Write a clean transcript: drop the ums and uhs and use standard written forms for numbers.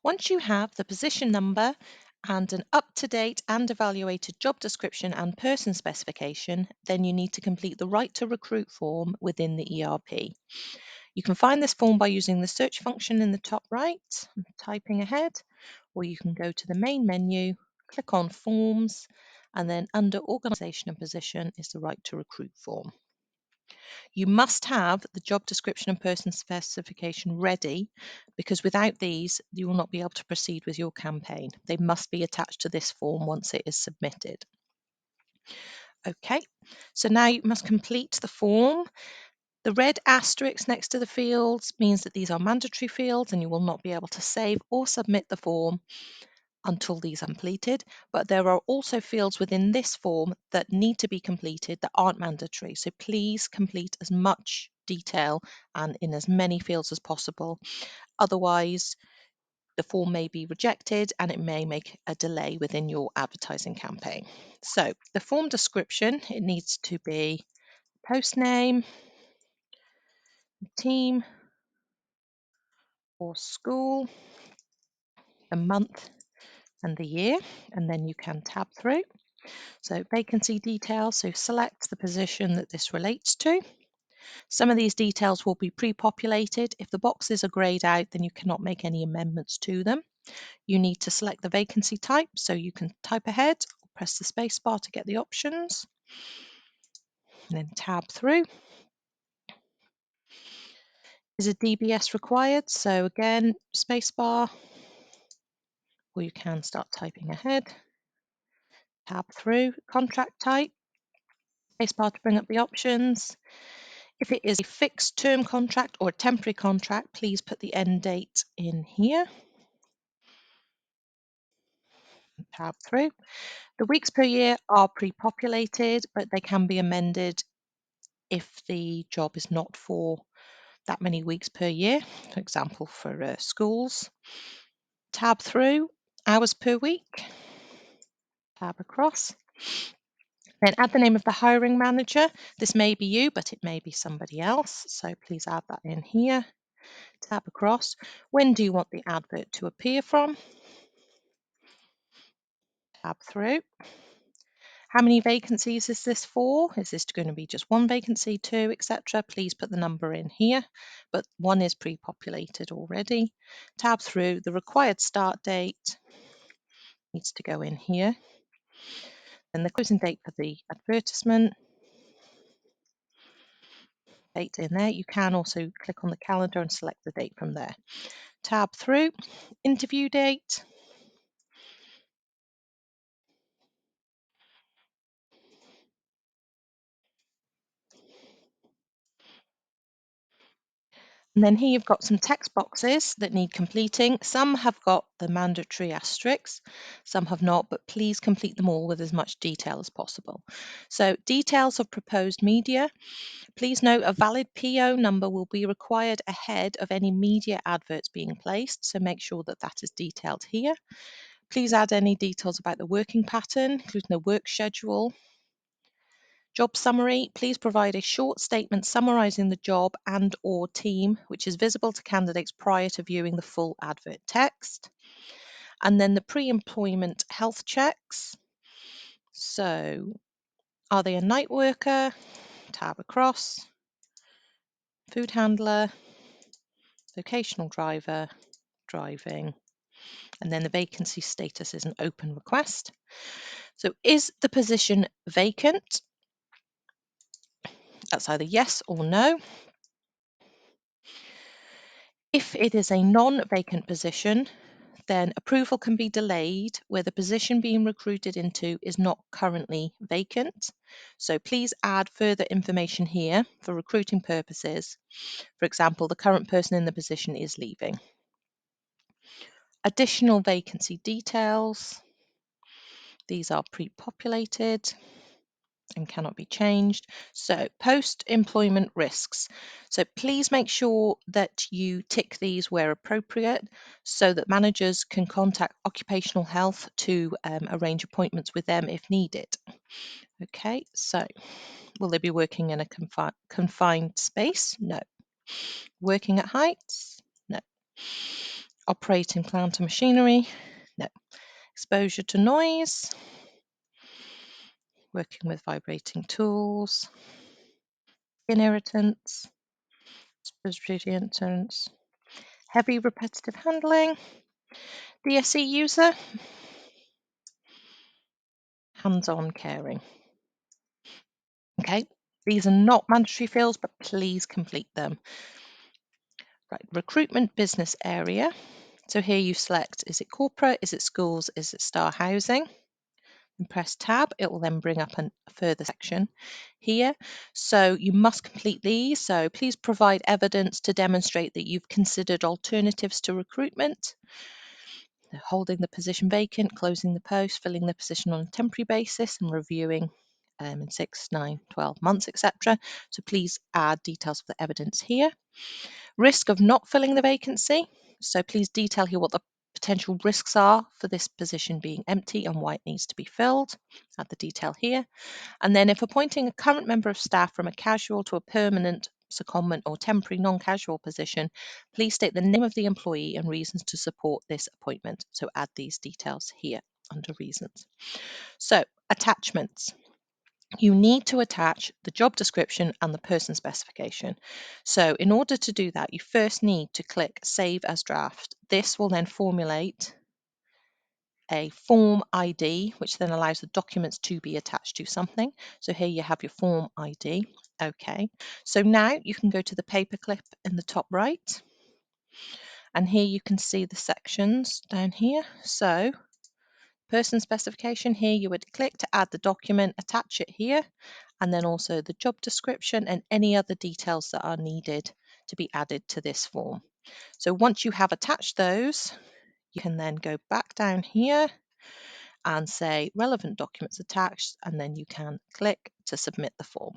Once you have the position number and an up-to-date and evaluated job description and person specification, then you need to complete the Right to Recruit form within the ERP. You can find this form by using the search function in the top right, typing ahead, or you can go to the main menu, click on Forms, and then under Organisation and Position is the Right to Recruit form. You must have the job description and person specification ready, because without these, you will not be able to proceed with your campaign. They must be attached to this form once it is submitted. Okay, so now you must complete the form. The red asterisk next to the fields means that these are mandatory fields and you will not be able to save or submit the form until these are completed. But there are also fields within this form that need to be completed that aren't mandatory. So please complete as much detail and in as many fields as possible. Otherwise, the form may be rejected and it may make a delay within your advertising campaign. So the form description, it needs to be post name, team or school, the month and the year, and then you can tab through. So vacancy details, so select the position that this relates to. Some of these details will be pre-populated. If the boxes are greyed out, then you cannot make any amendments to them. You need to select the vacancy type, so you can type ahead or press the space bar to get the options, and then tab through. Is a DBS required? So again, space bar, or you can start typing ahead. Tab through. Contract type, space bar to bring up the options. If it is a fixed term contract or a temporary contract, please put the end date in here. Tab through. The weeks per year are pre-populated, but they can be amended if the job is not for that many weeks per year, for example, for schools. Tab through. Hours per week. Tab across. Then add the name of the hiring manager. This may be you, but it may be somebody else. So please add that in here. Tab across. When do you want the advert to appear from? Tab through. How many vacancies is this for? Is this going to be just one vacancy, two, etc.? Please put the number in here, but one is pre-populated already. Tab through. The required start date needs to go in here. Then the closing date for the advertisement. Date in there. You can also click on the calendar and select the date from there. Tab through. Interview date. And then here you've got some text boxes that need completing. Some have got the mandatory asterisks, some have not, but please complete them all with as much detail as possible. So details of proposed media. Please note a valid PO number will be required ahead of any media adverts being placed, so make sure that that is detailed here. Please add any details about the working pattern, including the work schedule. Job summary, please provide a short statement summarising the job and or team, which is visible to candidates prior to viewing the full advert text. And then the pre-employment health checks. So, are they a night worker? Tab across. Food handler, vocational driver, driving. And then the vacancy status is an open request. So, is the position vacant? That's either yes or no. If it is a non-vacant position, then approval can be delayed where the position being recruited into is not currently vacant. So please add further information here for recruiting purposes. For example, the current person in the position is leaving. Additional vacancy details. These are pre-populated and cannot be changed. So post-employment risks. So please make sure that you tick these where appropriate so that managers can contact occupational health to arrange appointments with them if needed. Okay, so will they be working in a confined space? No. Working at heights? No. Operating plant and machinery, no. Exposure to noise, working with vibrating tools, skin irritants, respiratory irritants, heavy repetitive handling, DSE user, hands-on caring. Okay, these are not mandatory fields, but please complete them. Right, recruitment business area. So here you select, is it corporate, is it schools, is it star housing? And press tab, it will then bring up a further section here. So you must complete these. So please provide evidence to demonstrate that you've considered alternatives to recruitment, holding the position vacant, closing the post, filling the position on a temporary basis, and reviewing in 6, 9, 12 months, etc. So please add details of the evidence here. Risk of not filling the vacancy. So please detail here what the potential risks are for this position being empty and why it needs to be filled. Add the detail here. And then if appointing a current member of staff from a casual to a permanent, secondment or temporary non-casual position, please state the name of the employee and reasons to support this appointment. So add these details here under reasons. So attachments. You need to attach the job description and the person specification. So in order to do that, you first need to click Save as Draft. This will then formulate a form ID, which then allows the documents to be attached to something. So here you have your form ID. Okay, so now you can go to the paperclip in the top right, and here you can see the sections down here. So person specification, here you would click to add the document, attach it here, and then also the job description and any other details that are needed to be added to this form. So once you have attached those, you can then go back down here and say relevant documents attached, and then you can click to submit the form.